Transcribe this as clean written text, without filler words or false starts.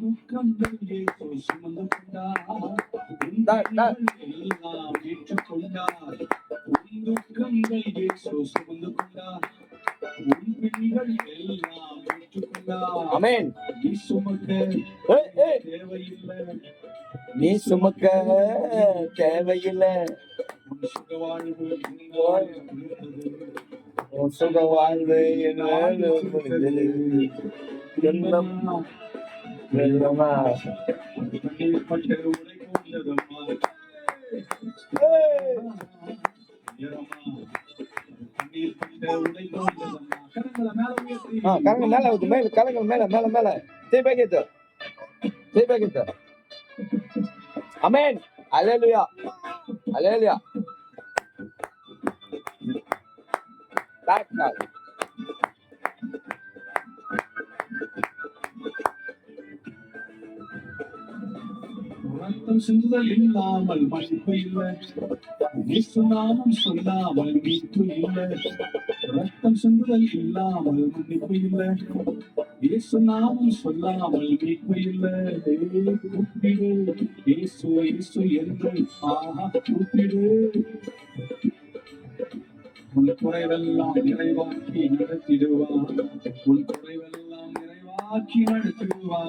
துக்கங்கள் இயேசு சுமந்து கொண்டார். உன் பிழைகள் எல்லாம் ஏற்றுக்கொண்டார். உன் துக்கங்கள் இயேசு சுமந்து கொண்டார். உன் பிழைகள் எல்லாம் ஏற்றுக்கொண்டார். ஆமென். நீ சுமக்க தேவையில்லை. நீ சுமக்க தேவையில்லை. உன் சுக வாழ்வு உன் சுக வாழ்வு கரங்க மேல மேல கரங்கள் மேல மேல மேல தீபகித்து தீபகித்து. ஆமென். அல்லேலூயா அல்லேலூயா. ரத்தம் சிந்துதல் இல்லாமல் மன்னிப்பு இல்லை. இயேசு நாமம் சொல்லாமல் மீட்பு இல்லை. ரத்தம் சிந்துதல் இல்லாமல் மன்னிப்பு இல்லை. இயேசு நாமம் சொல்லாமல் மீட்பு இல்லை. கூப்பிடு இயேசு இயேசு என்று கூப்பிடு. உன் குறைவெல்லாம் நிறைவாக்கி நடத்திடுவார். உன் குறைவெல்லாம் நிறைவாக்கி நடத்திடுவார்.